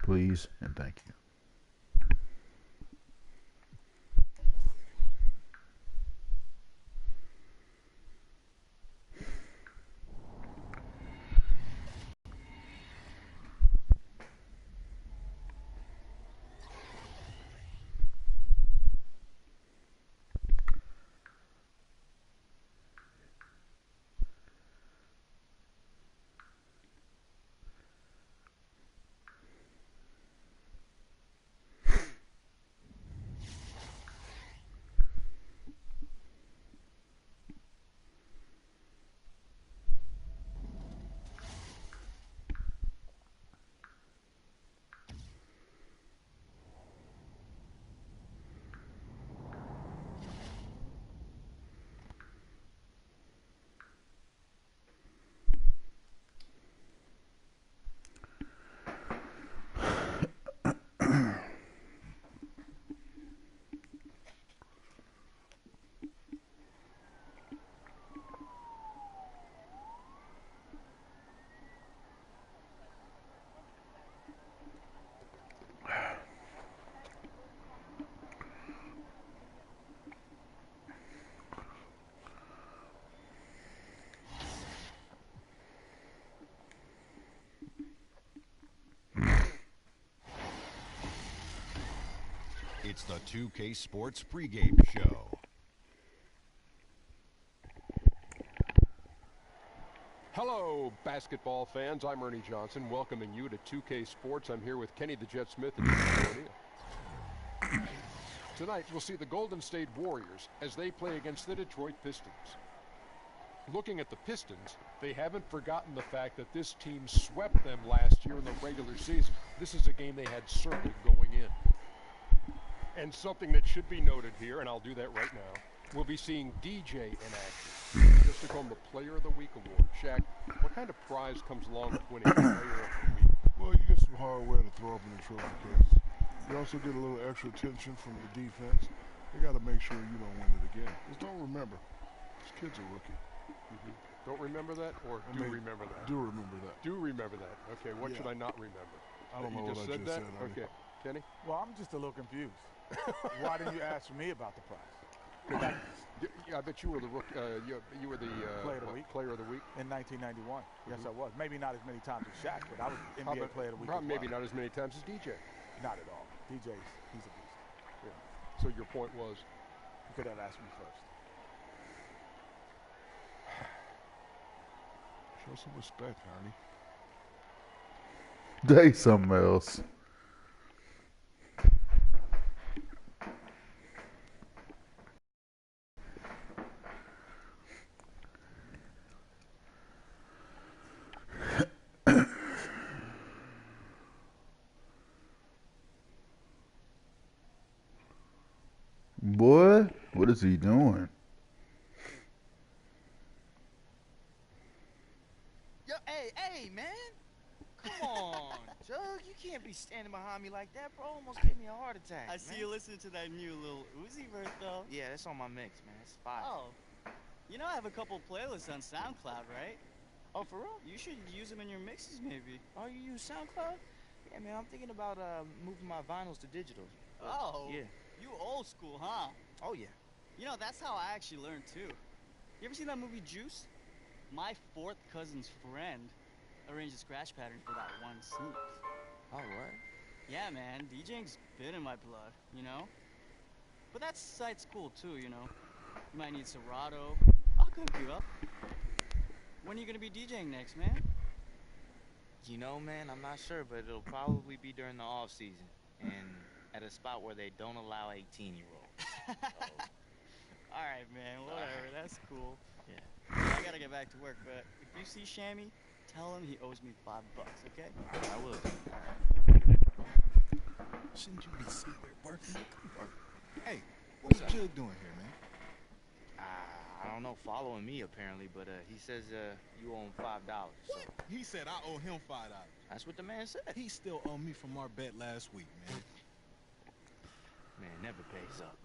please, and thank you. It's the 2K Sports pregame show. Hello, basketball fans. I'm Ernie Johnson, welcoming you to 2K Sports. I'm here with Kenny the Jet Smith and Jim O'Neill. Tonight, we'll see the Golden State Warriors as they play against the Detroit Pistons. Looking at the Pistons, they haven't forgotten the fact that this team swept them last year in the regular season. This is a game they had circled going in. And something that should be noted here, and I'll do that right now, we'll be seeing DJ in action. Just took home the Player of the Week award. Shaq, what kind of prize comes along with winning Player of the Week? Well, you get some hardware to throw up in the trophy case. You also get a little extra attention from the defense. They got to make sure you don't win it again. Just don't remember, this kid's a rookie. Don't remember that, or remember that? Do remember that. Do remember that. Okay, what should I not remember? I don't know you just what I said just that? said. Okay, Kenny? Well, I'm just a little confused. Why didn't you ask me about the prize? Yeah, I bet you were the you were the Player of the Week In 1991. Yes, I was. Maybe not as many times as Shaq, but I was NBA Player of the Week. Probably maybe not as many times as DJ. Not at all. He's a beast. Yeah. So your point was? You could have asked me first. Show some respect, Harney. Say something else. Boy, what is he doing? Yo, hey, man. Come on, Jug. You can't be standing behind me like that, bro. Almost gave me a heart attack. I see you listening to that new little Uzi verse, though. Yeah, that's on my mix, man. It's fire. Oh. You know I have a couple playlists on SoundCloud, right? Oh, for real? You should use them in your mixes, maybe. Oh, you use SoundCloud? Yeah, man. I'm thinking about moving my vinyls to digital. Oh. Yeah. You old school, huh? Oh, yeah. You know, that's how I actually learned, too. You ever seen that movie Juice? My fourth cousin's friend arranged a scratch pattern for that one scene. Oh, what? Yeah, man. DJing's been in my blood, you know? But that site's cool, too, you know? You might need Serato. I'll cook you up. When are you gonna be DJing next, man? You know, man, I'm not sure, but it'll probably be during the off season and at a spot where they don't allow 18-year-olds. All right, man. Whatever. That's cool. Yeah. I gotta get back to work, but if you see Shammy, tell him he owes me $5, okay? I will. Shouldn't you be somewhere working? Hey, what's Jug doing here, man? I don't know, following me apparently, but he says you owe him $5. So. What? He said I owe him $5. That's what the man said. He still owe me from our bet last week, man. Man, never pays up.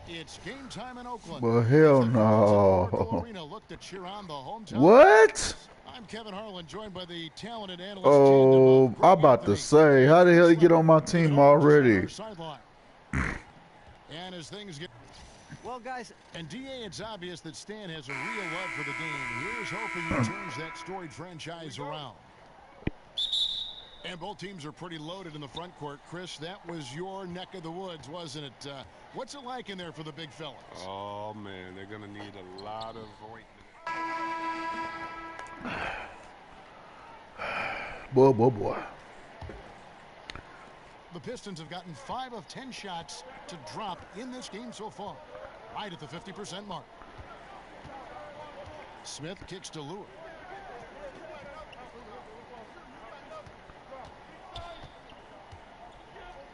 It's game time in Oakland. Well, hell As the crowds at Oracle no. Arena look to cheer on the hometown. What? I'm Kevin Harlan, joined by the talented analyst Oh, I'm Greg about to Anthony. say, how the hell you get on my With team all just on already? our sideline. And as things get... Well, guys, And DA, it's obvious that Stan has a real love for the game. Here's hoping he turns that storied franchise around. And both teams are pretty loaded in the front court. Chris, that was your neck of the woods, wasn't it? What's it like in there for the big fellas? Oh, man, they're going to need a lot of ointment. Boy. The Pistons have gotten 5 of 10 shots to drop in this game so far, right at the 50% mark. Smith kicks to Lure.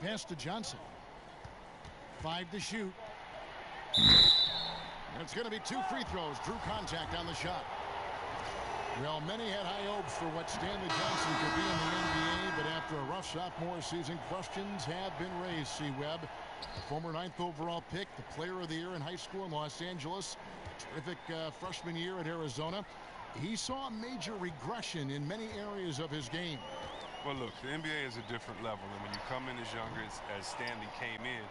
Pass to Johnson. 5 to shoot. And it's going to be 2 free throws. Drew contact on the shot. Well, many had high hopes for what Stanley Johnson could be in the NBA, but after a rough sophomore season, questions have been raised. C. Webb, the former 9th overall pick, the player of the year in high school in Los Angeles, terrific freshman year at Arizona. He saw a major regression in many areas of his game. Well, look, the NBA is a different level, and when you come in as younger as Stanley came in,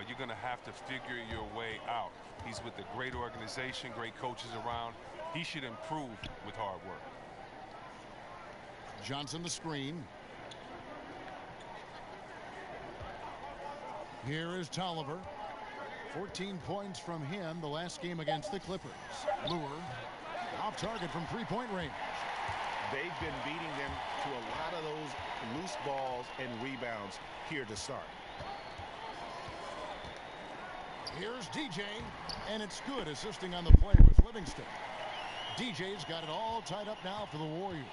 you're going to have to figure your way out. He's with a great organization, great coaches around. He should improve with hard work. Johnson the screen. Here is Tolliver. 14 points from him the last game against the Clippers. Lure off target from three-point range. They've been beating them to a lot of those loose balls and rebounds here to start. Here's DJ, and it's good, assisting on the play with Livingston. DJ's got it all tied up now for the Warriors.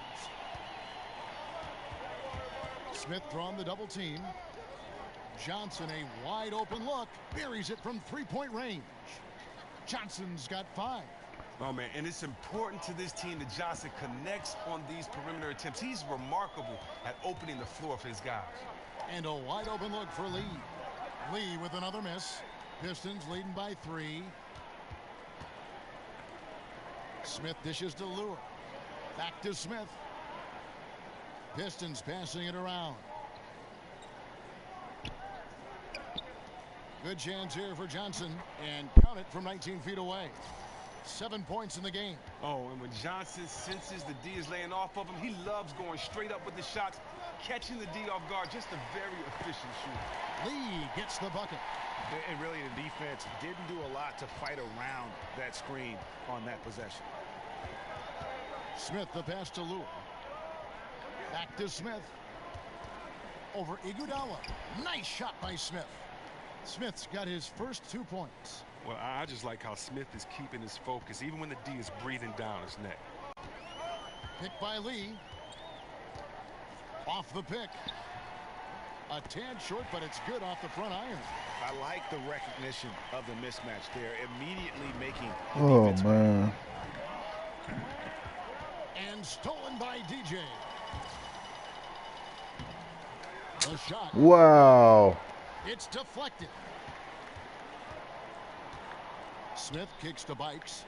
Smith throwing the double team. Johnson, a wide open look, buries it from three-point range. Johnson's got 5. Oh, man, and it's important to this team that Johnson connects on these perimeter attempts. He's remarkable at opening the floor for his guys. And a wide open look for Lee. Lee with another miss. Pistons leading by 3. Smith dishes to Lure. Back to Smith. Pistons passing it around. Good chance here for Johnson, and count it from 19 feet away. 7 points in the game. Oh, and when Johnson senses the D is laying off of him, he loves going straight up with the shots, catching the D off guard. Just a very efficient shooter. Lee gets the bucket. And really, the defense didn't do a lot to fight around that screen on that possession. Smith the pass to Lure. Back to Smith. Over Iguodala. Nice shot by Smith. Smith's got his first 2 points. Well, I just like how Smith is keeping his focus, even when the D is breathing down his neck. Pick by Lee. Off the pick. A tad short, but it's good off the front iron. I like the recognition of the mismatch there, immediately making the Oh, defense. man. And stolen by DJ. The shot. Wow. It's deflected. Smith kicks to Bikes.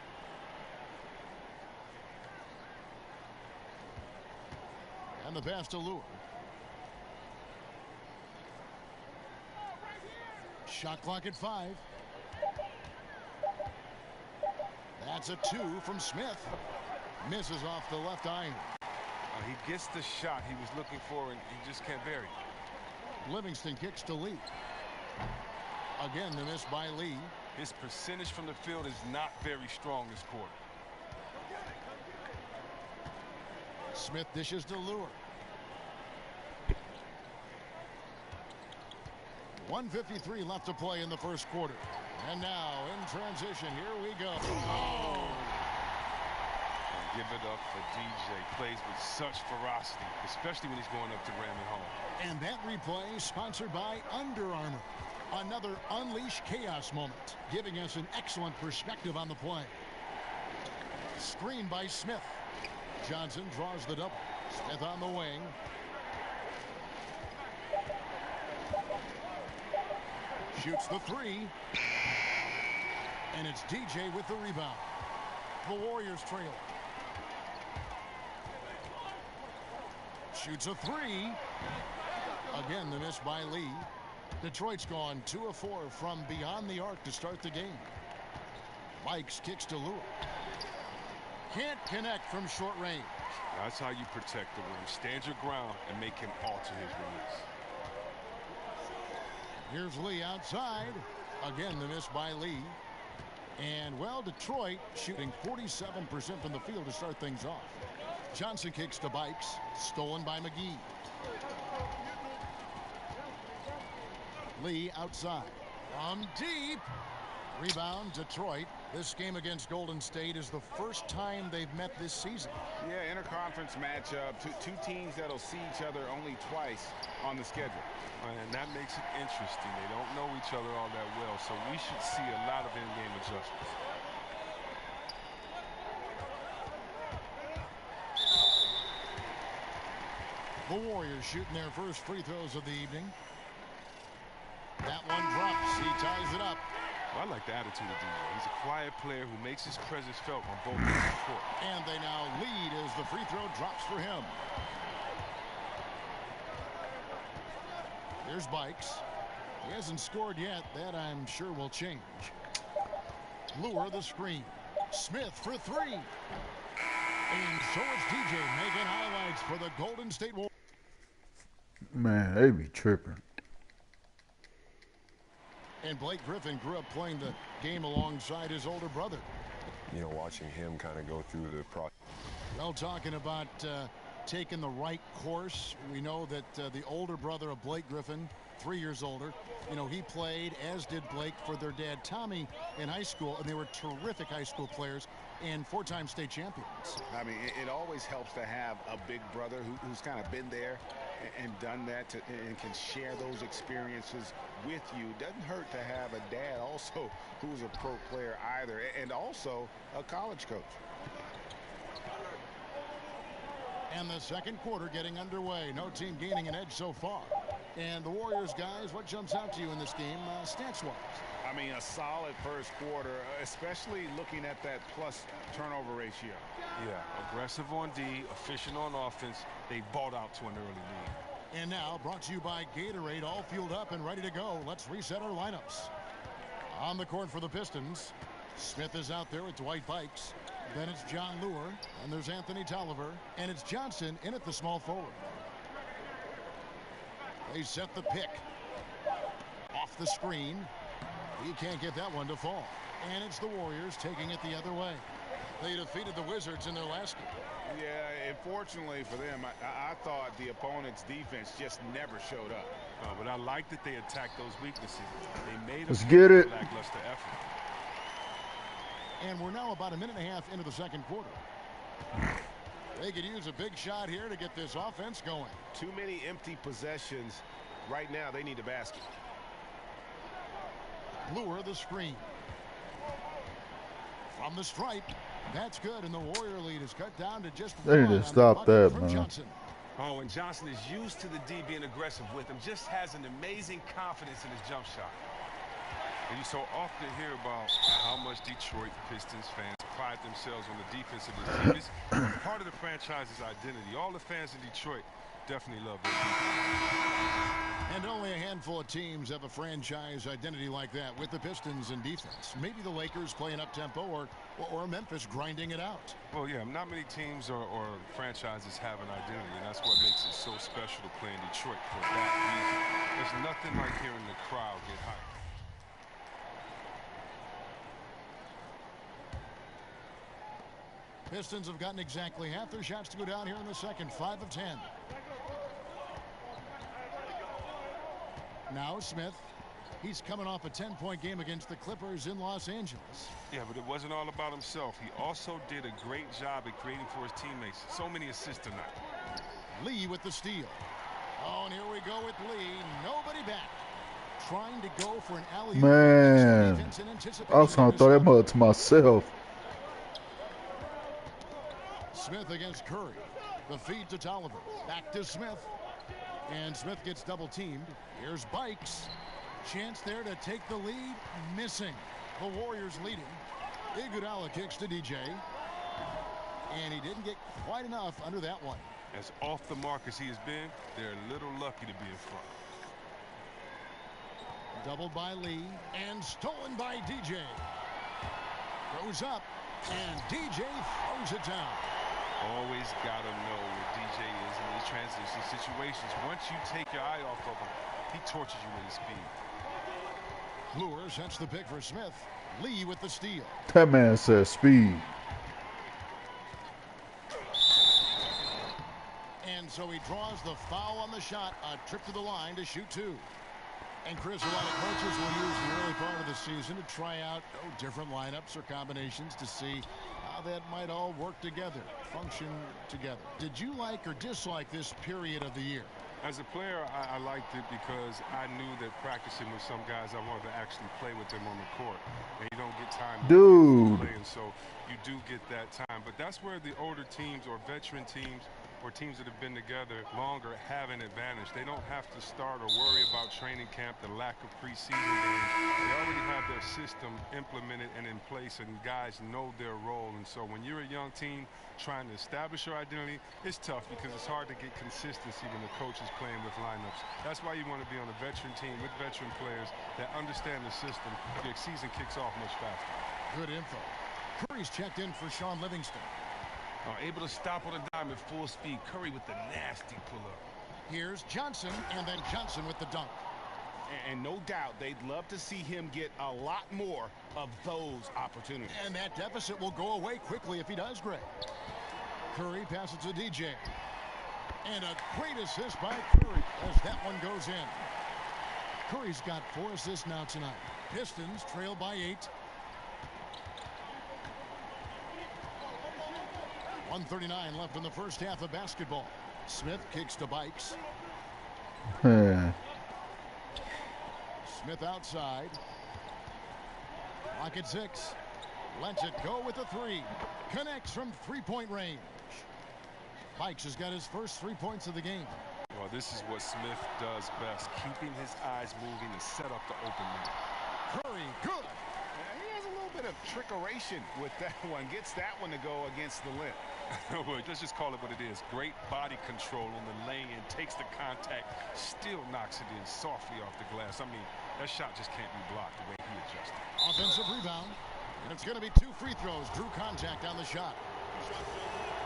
And the pass to Lure. Shot clock at 5. That's a 2 from Smith. Misses off the left iron. He gets the shot he was looking for, and he just can't bury it. Livingston kicks to Lee. Again, the miss by Lee. His percentage from the field is not very strong this quarter. Smith dishes to Lure. 1:53 left to play in the first quarter. And now, in transition, here we go. Oh. Give it up for DJ. Plays with such ferocity, especially when he's going up to ram it home. And that replay sponsored by Under Armour. Another unleash chaos moment, giving us an excellent perspective on the play. Screen by Smith. Johnson draws the double. Smith on the wing. Shoots the 3. And it's DJ with the rebound. The Warriors trail. Shoots a three. Again, the miss by Lee. Detroit's gone 2 of 4 from beyond the arc to start the game. Bikes kicks to Lure. Can't connect from short range. That's how you protect the rim. Stand your ground and make him alter his release. Here's Lee outside. Again, the miss by Lee. And, well, Detroit shooting 47% from the field to start things off. Johnson kicks to Bikes. Stolen by McGee. Lee outside. From deep. Rebound, Detroit. This game against Golden State is the first time they've met this season. Yeah, interconference matchup. Two teams that'll see each other only twice on the schedule. And that makes it interesting. They don't know each other all that well, so we should see a lot of in-game adjustments. The Warriors shooting their first free throws of the evening. That one drops. He ties it up. Well, I like the attitude of DJ. He's a quiet player who makes his presence felt on both ends of the court. And they now lead as the free throw drops for him. Here's Bikes. He hasn't scored yet. That, I'm sure, will change. Lure the screen. Smith for three. And so it's DJ making highlights for the Golden State Warriors. Man, they be tripping. And Blake Griffin grew up playing the game alongside his older brother. You know, watching him kind of go through the process. Well, talking about taking the right course, we know that the older brother of Blake Griffin, 3 years older, you know, he played, as did Blake, for their dad Tommy in high school, and they were terrific high school players and 4-time state champions. I mean, it always helps to have a big brother who's kind of been there and done that and can share those experiences with you. Doesn't hurt to have a dad also who's a pro player either, and also a college coach. And the second quarter getting underway. No team gaining an edge so far. And the Warriors, guys, what jumps out to you in this game stats-wise? I mean, a solid first quarter, especially looking at that plus turnover ratio. Yeah, aggressive on D, efficient on offense. They balled out to an early lead. And now, brought to you by Gatorade, all fueled up and ready to go. Let's reset our lineups. On the court for the Pistons, Smith is out there with Dwight Bikes. Then it's John Lure, and there's Anthony Tolliver, and it's Johnson in at the small forward. They set the pick. Off the screen. He can't get that one to fall. And it's the Warriors taking it the other way. They defeated the Wizards in their last game. Yeah, unfortunately for them, I thought the opponent's defense just never showed up. But I like that they attacked those weaknesses. They made Let's get it. Lackluster effort. And we're now about a minute and a half into the second quarter. They could use a big shot here to get this offense going. Too many empty possessions. Right now, they need a basket. Lure the screen. From the stripe. That's good, and the Warrior lead is cut down to just They need one to on the stop bucket that, from man. Johnson. Oh, and Johnson is used to the D being aggressive with him. Just has an amazing confidence in his jump shot. And you so often hear about how much Detroit Pistons fans pride themselves on the defense of this team. It's part of the franchise's identity. All the fans in Detroit definitely love their defense. And only a handful of teams have a franchise identity like that with the Pistons in defense. Maybe the Lakers playing up-tempo or Memphis grinding it out. Well, yeah, not many teams or franchises have an identity, and that's what makes it so special to play in Detroit for that reason. There's nothing like hearing the crowd get hyped. Pistons have gotten exactly half their shots to go down here in the second, 5 of 10. Now Smith. He's coming off a 10-point game against the Clippers in Los Angeles. Yeah, but it wasn't all about himself. He also did a great job at creating for his teammates. So many assists tonight. Lee with the steal. Oh, and here we go with Lee. Nobody back. Trying to go for an alley-oop. Man, I was trying to throw that mother to myself. Smith against Curry. The feed to Tolliver. Back to Smith. And Smith gets double teamed. Here's Bikes. Chance there to take the lead. Missing. The Warriors leading. Iguodala kicks to DJ. And he didn't get quite enough under that one. As off the mark as he has been, they're a little lucky to be in front. Doubled by Lee and stolen by DJ. Goes up and DJ throws it down. Always got to know where DJ is in these transition situations. Once you take your eye off of him, he tortures you with his speed. Lure sets the pick for Smith. Lee with the steal. That man says speed. And so he draws the foul on the shot. A trip to the line to shoot two. And Chris, a lot of coaches will use the early part of the season to try out different lineups or combinations to see how that might all work together, function together. Did you like or dislike this period of the year? As a player, I liked it because I knew that practicing with some guys, I wanted to actually play with them on the court. And you don't get time to play, and so you do get that time. But that's where the older teams or veteran teams or teams that have been together longer have an advantage. They don't have to start or worry about training camp, the lack of preseason games. They already have their system implemented and in place, and guys know their role. And so when you're a young team trying to establish your identity, it's tough because it's hard to get consistency when the coach is playing with lineups. That's why you want to be on a veteran team with veteran players that understand the system. Your season kicks off much faster. Good info. Curry's checked in for Sean Livingston. Able to stop on a dime at full speed. Curry with the nasty pull-up. Here's Johnson, and then Johnson with the dunk. And no doubt they'd love to see him get a lot more of those opportunities. And that deficit will go away quickly if he does, Greg. Curry passes to DJ. And a great assist by Curry as that one goes in. Curry's got 4 assists now tonight. Pistons trail by 8. 1:39 left in the first half of basketball. Smith kicks to Bikes. Smith outside. Lock at 6. Lets it go with the 3. Connects from three-point range. Bikes has got his first 3 points of the game. Well, this is what Smith does best, keeping his eyes moving to set up the open man. Curry, good. He has a little bit of trickeration with that one. Gets that one to go against the limb. Well, let's just call it what it is. Great body control on the lay-in, takes the contact, still knocks it in softly off the glass. I mean, that shot just can't be blocked the way he adjusted. Offensive rebound. And it's going to be 2 free throws. Drew contact on the shot.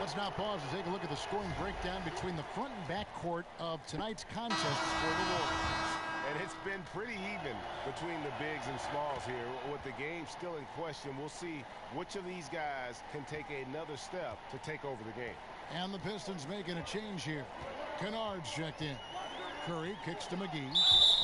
Let's now pause and take a look at the scoring breakdown between the front and back court of tonight's contests for the Warriors. And it's been pretty even between the bigs and smalls here. With the game still in question, we'll see which of these guys can take another step to take over the game. And the Pistons making a change here. Kennard's checked in. Curry kicks to McGee.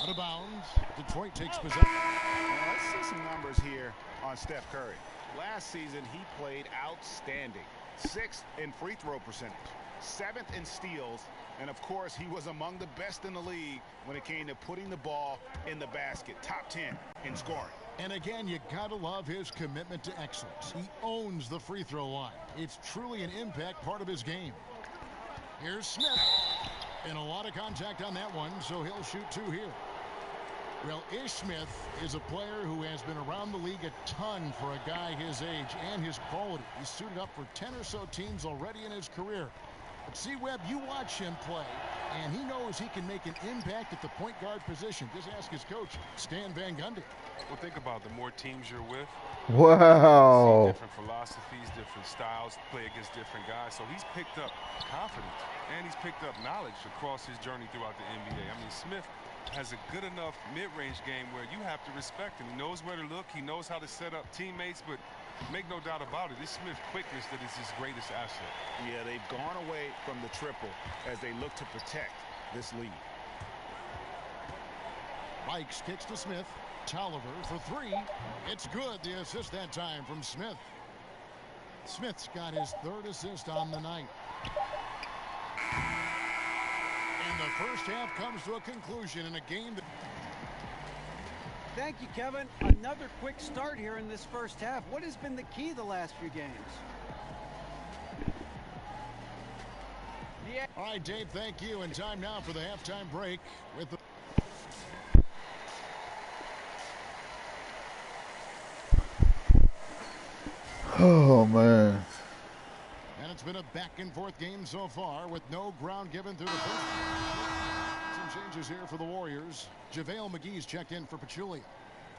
Out of bounds. Detroit takes possession. Now, let's see some numbers here on Steph Curry. Last season, he played outstanding. 6th in free throw percentage. 7th in steals. And, of course, he was among the best in the league when it came to putting the ball in the basket. Top 10 in scoring. And, again, you got to love his commitment to excellence. He owns the free throw line. It's truly an impact part of his game. Here's Smith. And a lot of contact on that one, so he'll shoot 2 here. Well, Ish Smith is a player who has been around the league a ton for a guy his age and his quality. He's suited up for 10 or so teams already in his career. But see, Webb, you watch him play, and he knows he can make an impact at the point guard position. Just ask his coach, Stan Van Gundy. Well, think about the more teams you're with. Wow. Different philosophies, different styles, play against different guys. So he's picked up confidence, and he's picked up knowledge across his journey throughout the NBA. I mean, Smith has a good enough mid-range game where you have to respect him. He knows where to look. He knows how to set up teammates, but make no doubt about it, it's Smith's quickness that is his greatest asset. Yeah, they've gone away from the triple as they look to protect this lead. Bikes kicks to Smith. Tolliver for 3. It's good. The assist that time from Smith. Smith's got his 3rd assist on the night. And the first half comes to a conclusion in a game that... Thank you, Kevin. Another quick start here in this first half. What has been the key the last few games? Yeah. All right, Dave, thank you. And time now for the halftime break with the... Oh, man. And it's been a back-and-forth game so far with no ground given through the first. Some changes here for the Warriors. JaVale McGee's checked in for Pachulia.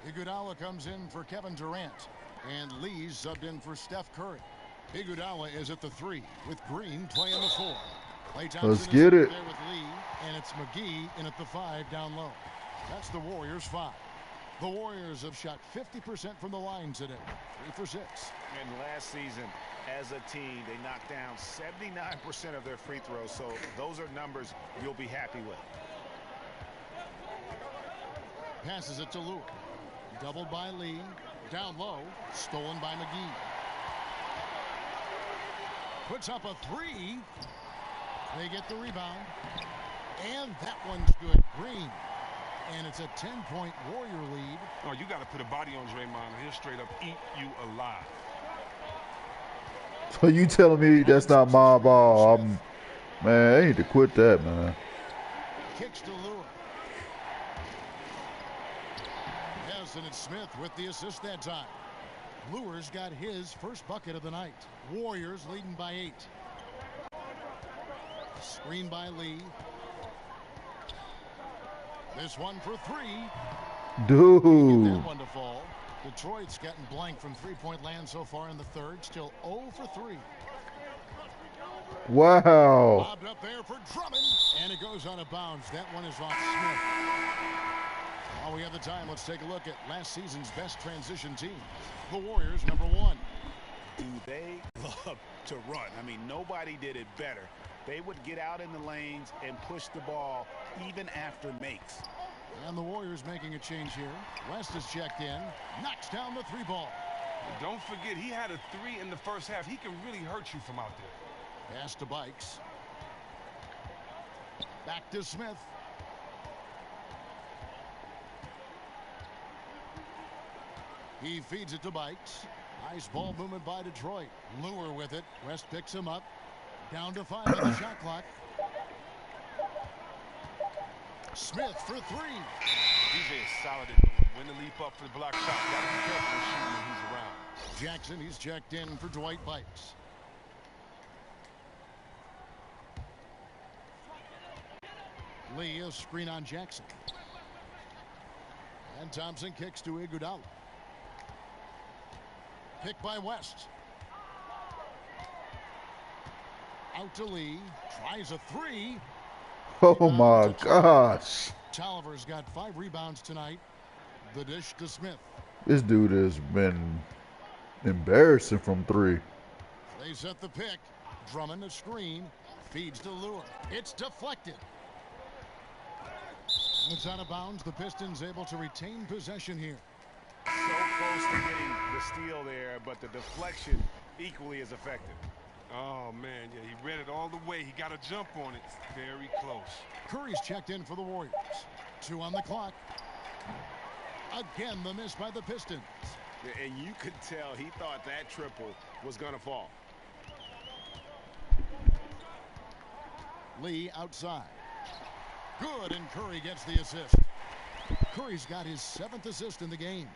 Iguodala comes in for Kevin Durant. And Lee's subbed in for Steph Curry. Iguodala is at the 3 with Green playing the 4. Klay Thompson Let's get it. there with Lee, and it's McGee in at the 5 down low. That's the Warriors' 5. The Warriors have shot 50% from the line today, 3 for 6. And last season, as a team, they knocked down 79% of their free throws, so those are numbers you'll be happy with. Passes it to Lure. Doubled by Lee. Down low. Stolen by McGee. Puts up a 3. They get the rebound. And that one's good. Green. And it's a 10-point Warrior lead. Oh, you got to put a body on Draymond. He'll straight up eat you alive. So you telling me that's not my ball? Man, I need to quit that, man. Kicks to Lure. Yes, and it's Smith with the assist that time. Lure's got his first bucket of the night. Warriors leading by 8. Screen by Lee. This one for 3. Dude. That one to fall. Detroit's gotten blank from three-point land so far in the third. Still 0 for 3. Wow. Lobbed up there for Drummond. And it goes out of bounds. That one is off Smith. While we have the time, let's take a look at last season's best transition team. The Warriors, number 1. Do they love to run? I mean, nobody did it better. They would get out in the lanes and push the ball even after makes. And the Warriors making a change here. West is checked in. Knocks down the 3 ball. Don't forget, he had a 3 in the first half. He can really hurt you from out there. Pass to Bikes. Back to Smith. He feeds it to Bikes. Nice ball movement by Detroit. Lure with it. West picks him up. Down to 5 on the shot clock. Smith for 3. DJ is solid at doing when to leap up for the block shot. Gotta be careful with shooting when he's around. Jackson, he's checked in for Dwight Bikes. Lee, a screen on Jackson. And Thompson kicks to Iguodala. Picked by West. Out to Lee. Tries a 3. Oh my gosh. Tolliver's got 5 rebounds tonight. The dish to Smith. This dude has been embarrassing from 3. They set the pick. Drummond a screen. Feeds to Lure. It's deflected. It's out of bounds. The Pistons able to retain possession here. So close to getting the steal there, but the deflection equally as effective. Oh, man, yeah, he read it all the way. He got a jump on it. Very close. Curry's checked in for the Warriors. 2 on the clock. Again, the miss by the Pistons. And you could tell he thought that triple was going to fall. Lee outside. Good, and Curry gets the assist. Curry's got his 7th assist in the game.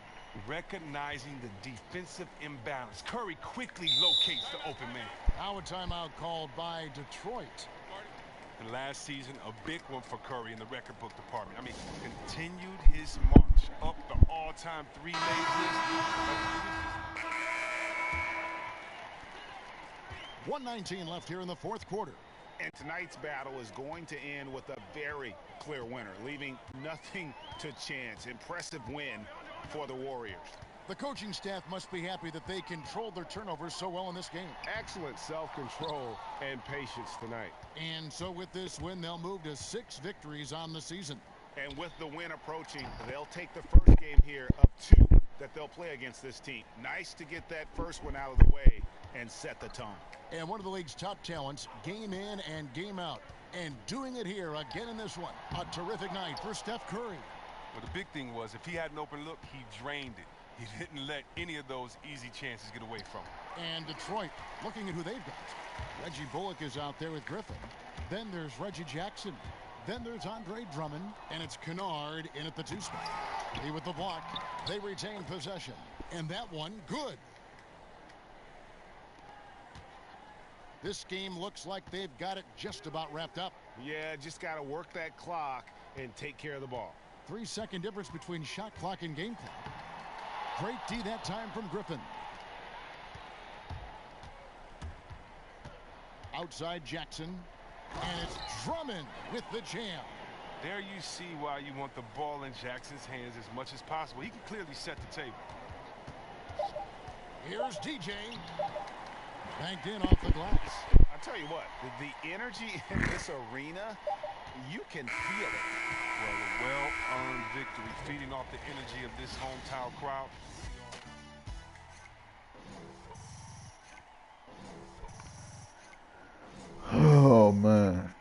Recognizing the defensive imbalance. Curry quickly locates the open man. Now a timeout called by Detroit. And last season, a big one for Curry in the record book department. I mean, continued his march up the all-time 3-made list. 1:19 left here in the 4th quarter. And tonight's battle is going to end with a very clear winner, leaving nothing to chance. Impressive win for the Warriors. The coaching staff must be happy that they controlled their turnovers so well in this game. Excellent self-control and patience tonight. And so with this win, they'll move to 6 victories on the season. And with the win approaching, they'll take the first game here of 2 that they'll play against this team. Nice to get that first one out of the way and set the tone. And one of the league's top talents, game in and game out. And doing it here again in this one. A terrific night for Steph Curry. Well, the big thing was if he had an open look, he drained it. He didn't let any of those easy chances get away from him. And Detroit, looking at who they've got. Reggie Bullock is out there with Griffin. Then there's Reggie Jackson. Then there's Andre Drummond. And it's Kennard in at the 2 spot. He with the block. They retain possession. And that one, good. This game looks like they've got it just about wrapped up. Yeah, just got to work that clock and take care of the ball. 3-second difference between shot clock and game clock. Great D that time from Griffin. Outside Jackson. And it's Drummond with the jam. There you see why you want the ball in Jackson's hands as much as possible. He can clearly set the table. Here's DJ. Banked in off the glass. I'll tell you what, the energy in this arena, you can feel it. Well, a well-earned victory, feeding off the energy of this hometown crowd. Oh, man.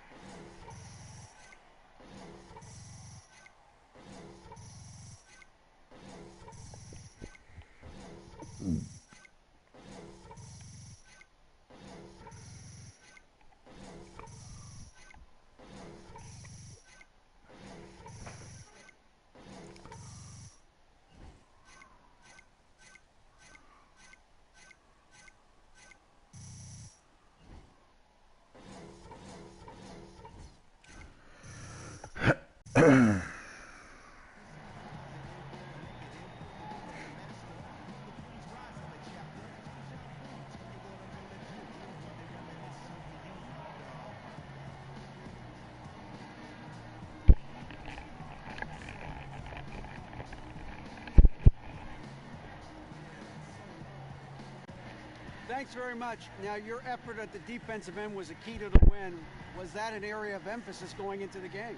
Thanks very much. Now, your effort at the defensive end was a key to the win. Was that an area of emphasis going into the game?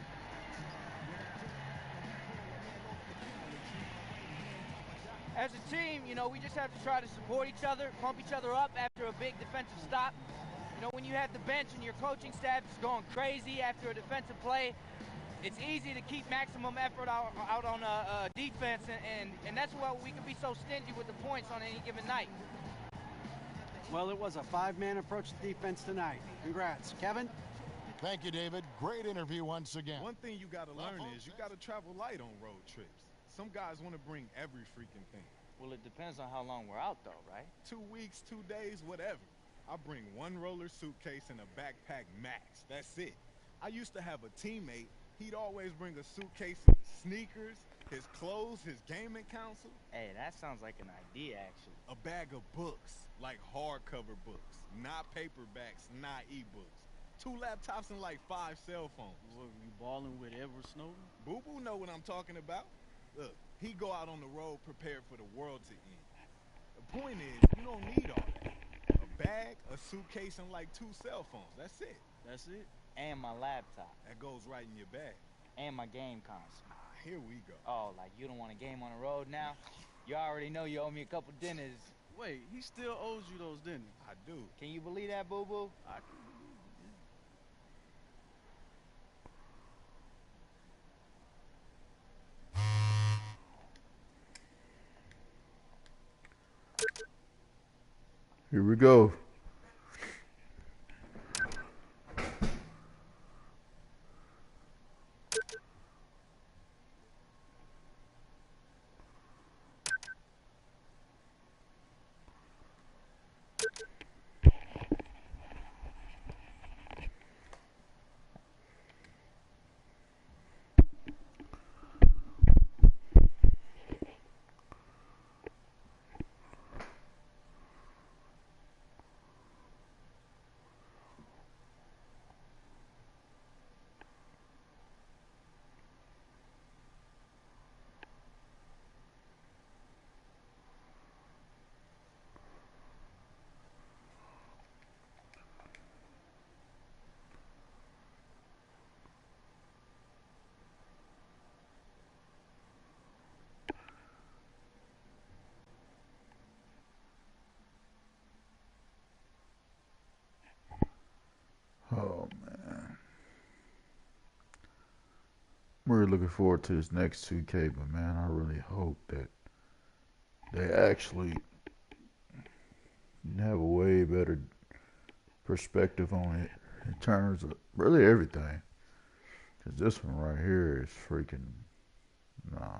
As a team, you know, we just have to try to support each other, pump each other up after a big defensive stop. You know, when you have the bench and your coaching staff is going crazy after a defensive play, it's easy to keep maximum effort out on defense, and that's why we can be so stingy with the points on any given night. Well, it was a five-man approach to defense tonight. Congrats. Kevin? Thank you, David. Great interview once again. One thing you got to learn is you got to travel light on road trips. Some guys want to bring every freaking thing. Well, it depends on how long we're out, though, right? 2 weeks, 2 days, whatever. I bring one roller suitcase and a backpack max. That's it. I used to have a teammate. He'd always bring a suitcase of his sneakers, his clothes, his gaming console. Hey, that sounds like an idea, actually. A bag of books, like hardcover books, not paperbacks, not e-books. 2 laptops and like 5 cell phones. What, you balling with Edward Snowden? Boo-boo know what I'm talking about. Look, he go out on the road prepared for the world to end. The point is, you don't need all that. A bag, a suitcase, and like 2 cell phones. That's it. That's it? And my laptop. That goes right in your bag. And my game console. Here we go. Oh, like you don't want a game on the road now? You already know you owe me a couple dinners. Wait, he still owes you those dinners. I do. Can you believe that, boo-boo? I can. Here we go. Oh, man. We're looking forward to this next 2K, but man, I really hope that they actually have a way better perspective on it in terms of really everything. Because this one right here is freaking, nah.